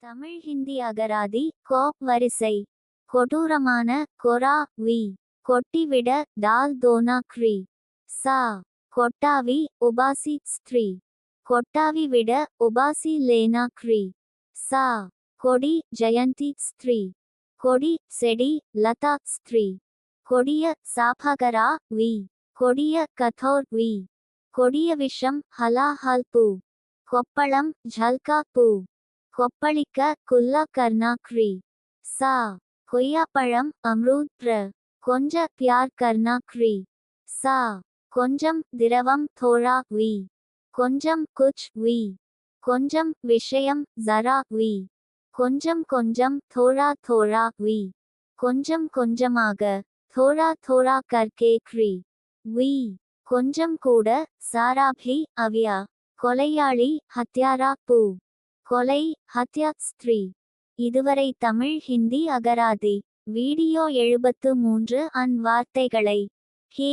தமிழ் ஹிந்தி அகராதி கோப் வரிசை. கொடூரமான கொரா வி. கொட்டிவிட டால் தோனா க்ரி. சா. கொட்டாவி உபாசி ஸ்திரீ. கொட்டாவி விட உபாசி லேனா க்ரி. சா. கொடி ஜெயந்தி ஸ்திரீ. கொடி செடி லதா ஸ்திரீ. கொடிய சாபகரா வி. கொடிய கதோர் வி. கொடிய விஷம் ஹலாஹல் பூ. கொப்பளம் ஜல்கா பூ. கொப்பளிக்க குல்லா கர்னா க்ரி. சா. கொய்யாப்பழம் அம்ரூத் ப்ர. கொஞ்ச பியார் கர்னா க்ரி. சா. கொஞ்சம் திரவம் தோழா வி. கொஞ்சம் குச் வி. கொஞ்சம் விஷயம் ஜரா வி. கொஞ்சம் கொஞ்சம் தோழா தோழா வி. கொஞ்சம் கொஞ்சமாக தோழா தோழா கர்கே க்ரி. வி. கொஞ்சம் கூட சாராபி அவ்யா. கொலையாளி ஹத்யாரா பூ. கொலை ஹத்யா ஸ்திரீ. இதுவரை தமிழ் ஹிந்தி அகராதி வீடியோ 73 வார்த்தைகளை ஹே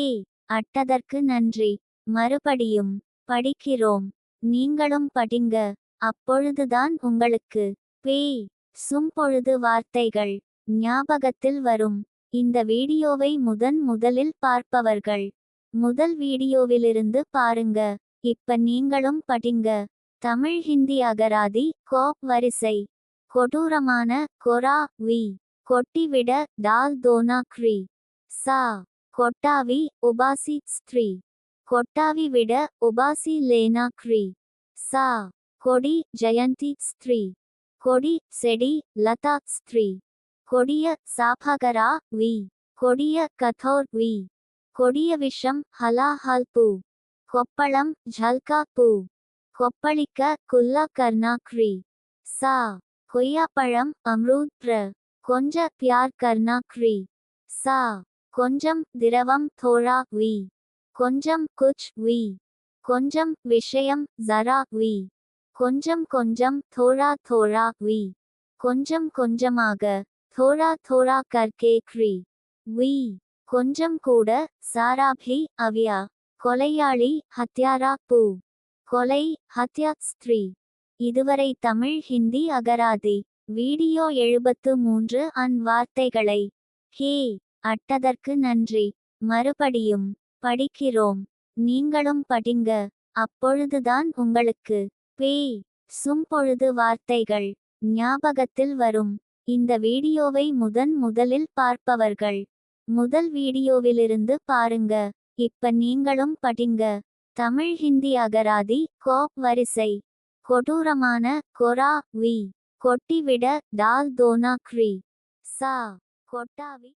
அட்டதற்கு நன்றி. மறுபடியும் படிக்கிறோம். நீங்களும் படிங்க. அப்பொழுதுதான் உங்களுக்கு சும்பொழுது வார்த்தைகள் ஞாபகத்தில் வரும். இந்த வீடியோவை முதலில் பார்ப்பவர்கள் முதல் வீடியோவிலிருந்து பாருங்க. இப்ப நீங்களும் படிங்க. தமிழ் ஹிந்தி அகராதி கோப் வரிசை. கொடூரமான கொரா வி. கொட்டிவிட டால் தோனா க்ரி. சா. கொட்டாவி உபாசி ஸ்திரீ. கொட்டாவி விட உபாசி லேனா க்ரி. சா. கொடி ஜெயந்தி ஸ்திரீ. கொடி செடி லதா ஸ்திரீ. கொடிய சாபகரா வி. கொடிய கதோர் வி. கொடிய விஷம் ஹலாஹல் பூ. கொப்பளம் ஜல்கா பூ. கொப்பளிக்க குல்லா கர்னா க்ரி. சா. கொய்யாப்பழம் அம்ரூத் ப்ர. கொஞ்ச பியார் கர்னா க்ரி. சா. கொஞ்சம் திரவம் தோழா வி. கொஞ்சம் குச் வி. கொஞ்சம் விஷயம் ஜரா வி. கொஞ்சம் கொஞ்சம் தோழா தோழா வி. கொஞ்சம் கொஞ்சமாக தோழா தோழா கர்கே க்ரி. வி. கொஞ்சம் கூட சாராபி அவ்யா. கொலையாளி ஹத்யாரா பூ. கொலை ஹத்யா ஸ்திரீ. இதுவரை தமிழ் ஹிந்தி அகராதி வீடியோ 73 வார்த்தைகளை ஹே அட்டதற்கு நன்றி. மறுபடியும் படிக்கிறோம். நீங்களும் படிங்க. அப்பொழுதுதான் உங்களுக்கு சும்பொழுது வார்த்தைகள் ஞாபகத்தில் வரும். இந்த வீடியோவை முதலில் பார்ப்பவர்கள் முதல் வீடியோவிலிருந்து பாருங்க. இப்ப நீங்களும் படிங்க. தமிழ் ஹிந்தி அகராதி கோப் வரிசை. கொடூரமான கொரா வி. கொட்டிவிட டால் தோனா க்ரி. சா. கொட்டாவி